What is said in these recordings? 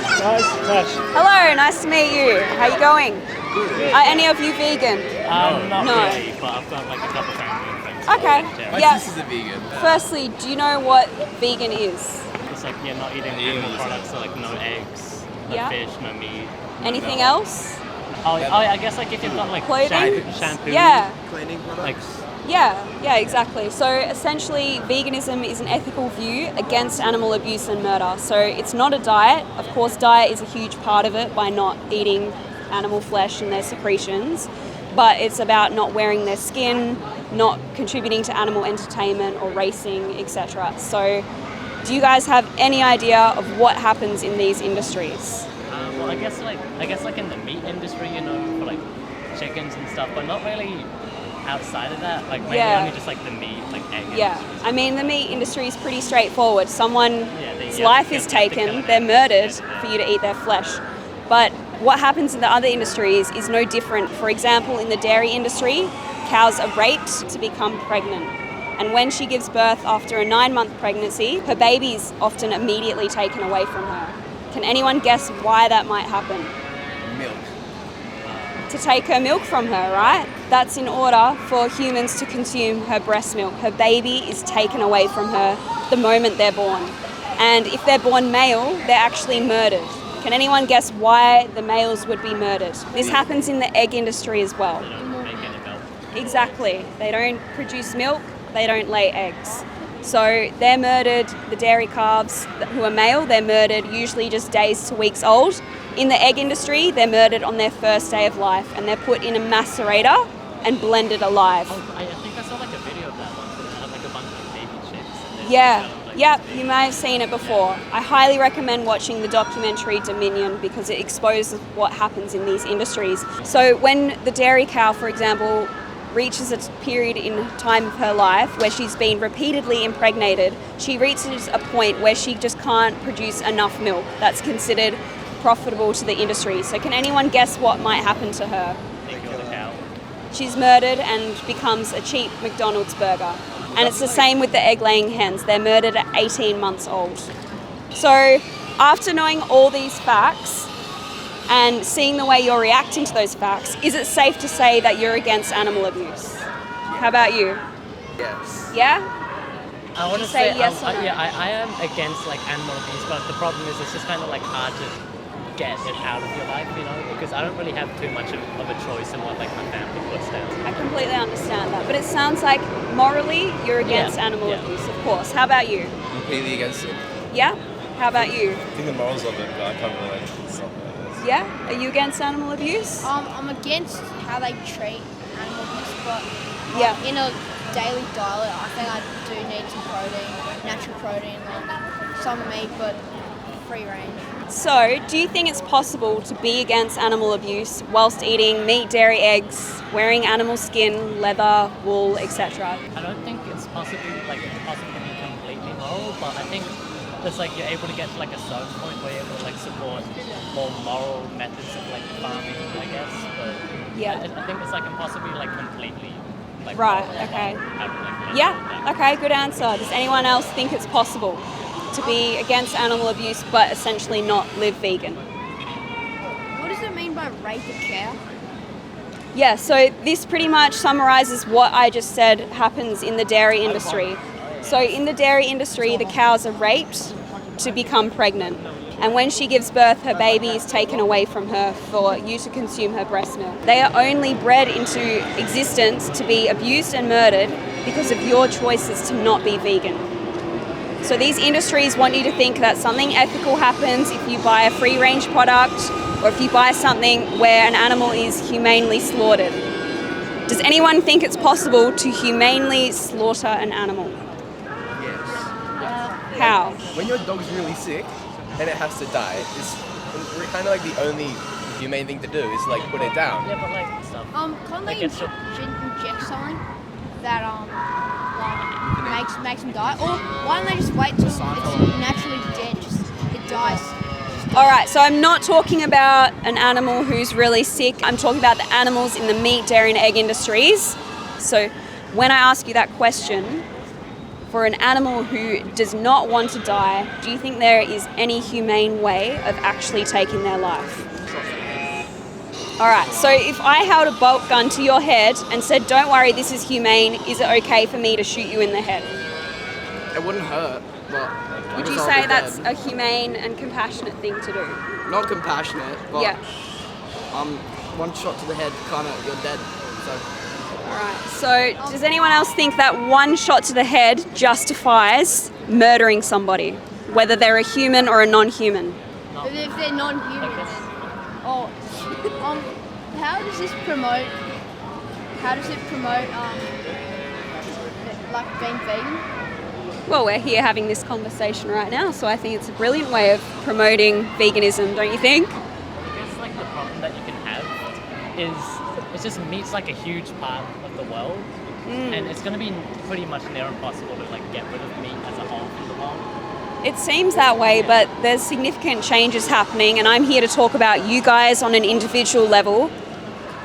Nice, Tash. Hello, nice to meet you. How you going? Are any of you vegan? Not No. really, but I've got like a couple family friends. Okay. My Yeah. sister's a vegan. Firstly, do you know what vegan is? It's like not eating animal products, so like no eggs, no Yeah. fish, no meat. Anything else? Oh, I guess like if you've got like Clothing? shampoo. Yeah. Cleaning products. Like Yeah, exactly. So essentially, veganism is an ethical view against animal abuse and murder. So it's not a diet. Of course, diet is a huge part of it by not eating animal flesh and their secretions. But it's about not wearing their skin, not contributing to animal entertainment or racing, etc. So do you guys have any idea of what happens in these industries? well, I guess like in the meat industry, for like chickens and stuff, but not really outside of that. Like maybe Yeah. only just like the meat, like egg. Yeah, industries. I mean, the meat industry is pretty straightforward. Someone's you life have is to kill taken, them. they're murdered Yeah. for you to eat their flesh. But what happens in the other industries is no different. For example, in the dairy industry, cows are raped to become pregnant. And when she gives birth after a 9-month pregnancy, her baby is often immediately taken away from her. Can anyone guess why that might happen? Milk. To take her milk from her, right? That's in order for humans to consume her breast milk. Her baby is taken away from her the moment they're born. And if they're born male, they're actually murdered. Can anyone guess why the males would be murdered? This happens in the egg industry as well. They don't make any milk. Exactly. They don't produce milk, they don't lay eggs. So they're murdered, the dairy calves who are male, they're murdered usually just days to weeks old. In the egg industry, they're murdered on their first day of life and they're put in a macerator and blended alive. Oh, I think I saw like a video of that once. Where they had like a bunch of baby chicks. And they Yeah, developed, like, yep, this you big- may have seen it before. I highly recommend watching the documentary Dominion because it exposes what happens in these industries. So when the dairy cow, for example, reaches a period in time of her life where she's been repeatedly impregnated, she reaches a point where she just can't produce enough milk. That's considered profitable to the industry. So can anyone guess what might happen to her? They kill the cow. She's murdered and becomes a cheap McDonald's burger. And it's the same with the egg-laying hens. They're murdered at 18 months old. So after knowing all these facts and seeing the way you're reacting to those facts, is it safe to say that you're against animal abuse? How about you? Yes. Yeah? I want to Say say, yes or no? I am against like animal abuse, but the problem is it's just kind of like hard to get it out of your life, because I don't really have too much of a choice in what like my family puts down. I completely understand that. But it sounds like morally you're against Yeah, animal yeah. abuse, of course. How about you? Completely against it. Yeah? How about you? I think the morals of it, but I can't relate to stuff like this. Yeah? Are you against animal abuse? I'm against how they treat animal abuse, but Yeah. in a daily diet, I think I do need some protein, natural protein, like some meat, but free range. So, do you think it's possible to be against animal abuse whilst eating meat, dairy, eggs, wearing animal skin, leather, wool, etc.? I don't think it's possible to be completely moral, but I think it's like you're able to get to like a certain point where you're able to like support more moral methods of like farming, I guess. But Yeah. I think it's like impossible to like completely like Right, moral, okay. have, like, Yeah, that. okay, good answer. Does anyone else think it's possible to be against animal abuse but essentially not live vegan? What does it mean by rape a cow? Yeah, so this pretty much summarizes what I just said happens in the dairy industry. So in the dairy industry, the cows are raped to become pregnant. And when she gives birth, her baby is taken away from her for you to consume her breast milk. They are only bred into existence to be abused and murdered because of your choices to not be vegan. So these industries want you to think that something ethical happens if you buy a free-range product or if you buy something where an animal is humanely slaughtered. Does anyone think it's possible to humanely slaughter an animal? Yes. How? When your dog's really sick and it has to die, it's kind of like the only humane thing to do is like put it down. Yeah, but like stuff. Can't Like they it's inject something that like makes them die? Or why don't they just wait till it's naturally dead? It dies. All right, so I'm not talking about an animal who's really sick. I'm talking about the animals in the meat, dairy, and egg industries. So when I ask you that question, for an animal who does not want to die, do you think there is any humane way of actually taking their life? All right, so if I held a bolt gun to your head and said, don't worry, this is humane, is it okay for me to shoot you in the head? It wouldn't hurt, but... Would you say that's a humane and compassionate thing to do? Not compassionate, but... Yeah. One shot to the head, you're dead, so... Alright, so does anyone else think that one shot to the head justifies murdering somebody, whether they're a human or a non-human? But if they're non-human, then... Oh, how does it promote, like, being vegan? Well, we're here having this conversation right now, so I think it's a brilliant way of promoting veganism, don't you think? I guess like the problem that you can have is it just meat's like a huge part of the world, and it's going to be pretty much near impossible to like get rid of meat as a whole from the world. It seems that way, but there's significant changes happening, and I'm here to talk about you guys on an individual level.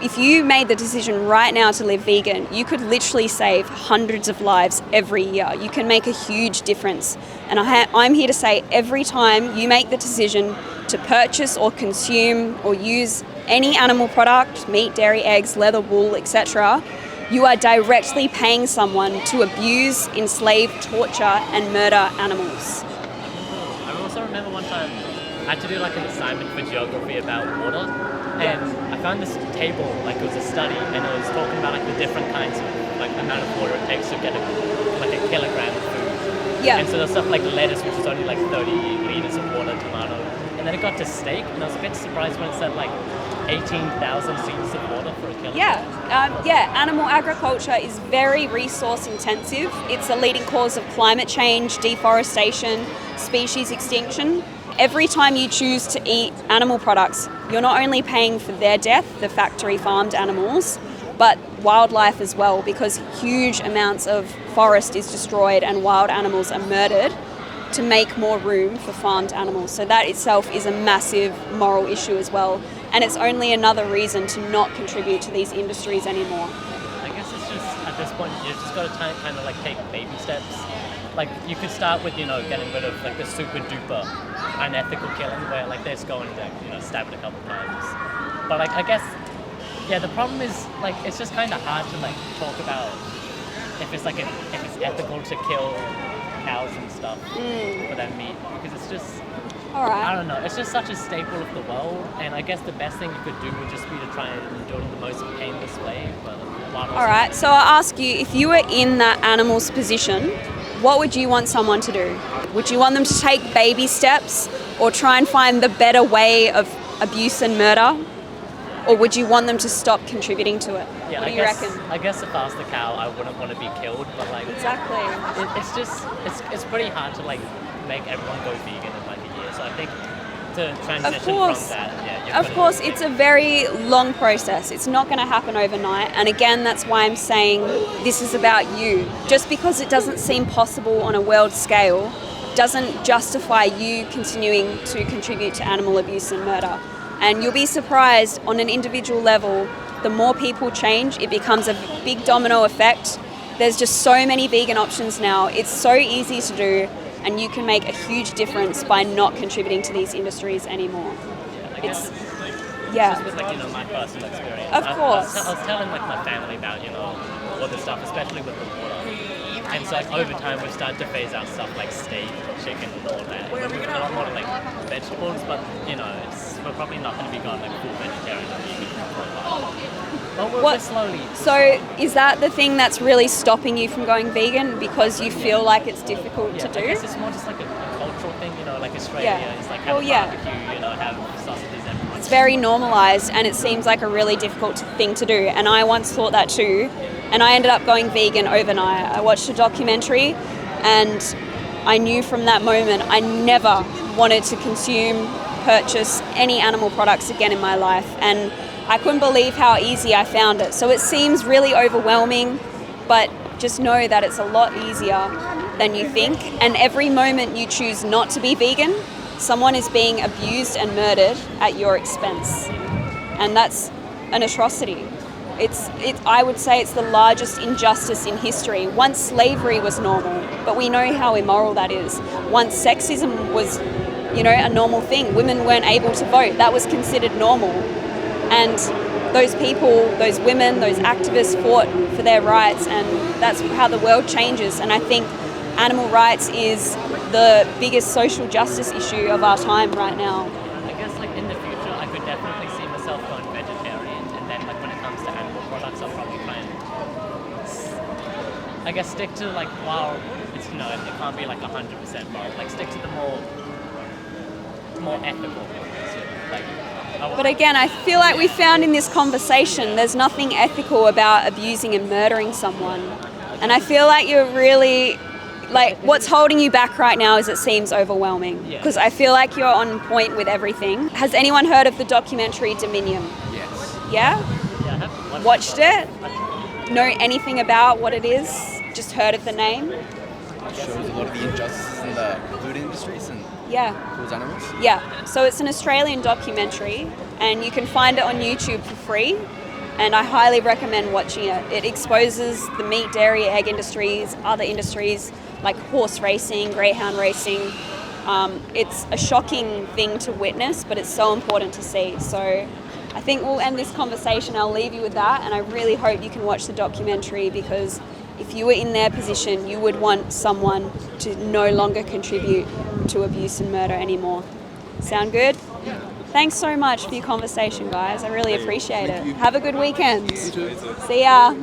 If you made the decision right now to live vegan, you could literally save hundreds of lives every year. You can make a huge difference. And I'm here to say every time you make the decision to purchase or consume or use any animal product, meat, dairy, eggs, leather, wool, etc., you are directly paying someone to abuse, enslave, torture, and murder animals. I also remember one time I had to do like an assignment for geography about water, and I found this table, like it was a study, and it was talking about like the different kinds of like the amount of water it takes to get like a kilogram of food. Yeah. And so there's stuff like lettuce, which is only like 30 liters of water, tomato, and then it got to steak, and I was a bit surprised when it said like 18,000 liters of water for a kilogram. Yeah, animal agriculture is very resource intensive. It's a leading cause of climate change, deforestation, species extinction. Every time you choose to eat animal products, you're not only paying for their death, the factory farmed animals, but wildlife as well, because huge amounts of forest is destroyed and wild animals are murdered to make more room for farmed animals. So that itself is a massive moral issue as well. And it's only another reason to not contribute to these industries anymore. I guess it's just, at this point, you just got to kind of like take baby steps. Like you could start with, getting rid of like the super duper unethical killing where like they just go and stab it a couple times. But like I guess, the problem is like it's just kind of hard to like talk about if it's ethical to kill cows and stuff for their meat, because it's just, I don't know, it's just such a staple of the world, and I guess the best thing you could do would just be to try and do it in the most painless way. But Alright, so I'll ask you, if you were in that animal's position, what would you want someone to do? Would you want them to take baby steps or try and find the better way of abuse and murder? Or would you want them to stop contributing to it? What do you reckon? I guess if I was the cow, I wouldn't want to be killed, but like... Exactly. It's pretty hard to like make everyone go vegan in like a year, so I think to transition from that, Of course, it's a very long process. It's not going to happen overnight. And again, that's why I'm saying this is about you. Just because it doesn't seem possible on a world scale doesn't justify you continuing to contribute to animal abuse and murder. And you'll be surprised, on an individual level, the more people change, it becomes a big domino effect. There's just so many vegan options now. It's so easy to do, and you can make a huge difference by not contributing to these industries anymore. Just with my personal experience. Of course. I was telling like my family about all this stuff, especially with the water. And so like over time we've started to phase out stuff like steak, chicken, and all that. We're moving a lot more to like vegetables, but we're probably not going to be going like full vegetarian or vegan for a while. But we're slowly. So is that the thing that's really stopping you from going vegan, because you feel like it's difficult to do? I guess it's more just like a cultural thing, like Australia is like have a barbecue, have sausages everywhere. It's very normalised, and it seems like a really difficult thing to do. And I once thought that too, and I ended up going vegan overnight. I watched a documentary, and I knew from that moment I never wanted to purchase any animal products again in my life. And I couldn't believe how easy I found it. So it seems really overwhelming, but just know that it's a lot easier than you think. And every moment you choose not to be vegan, someone is being abused and murdered at your expense. And that's an atrocity. I would say it's the largest injustice in history. Once slavery was normal, but we know how immoral that is. Once sexism was, a normal thing, women weren't able to vote. That was considered normal. And those people, those women, those activists fought for their rights, and that's how the world changes. And I think animal rights is the biggest social justice issue of our time right now. I guess like in the future, I could definitely see myself going vegetarian, and then like when it comes to animal products, I'll probably try and, I guess, stick to like, while it's, it can't be like 100% moral, like stick to the more ethical. But again, I feel like we found in this conversation, there's nothing ethical about abusing and murdering someone. And I feel like you're really, what's holding you back right now is it seems overwhelming. Because I feel like you're on point with everything. Has anyone heard of the documentary Dominion? Yes. Yeah? Yeah, I have Watched it? Know anything about what it is? Just heard of the name? It shows a lot of the injustices in the food industries and towards animals. Yeah. So it's an Australian documentary, and you can find it on YouTube for free. And I highly recommend watching it. It exposes the meat, dairy, egg industries, other industries like horse racing, greyhound racing. It's a shocking thing to witness, but it's so important to see. So I think we'll end this conversation. I'll leave you with that, and I really hope you can watch the documentary, because if you were in their position, you would want someone to no longer contribute to abuse and murder anymore. Sound good? Thanks so much for your conversation, guys. I really appreciate it. Have a good weekend. See ya.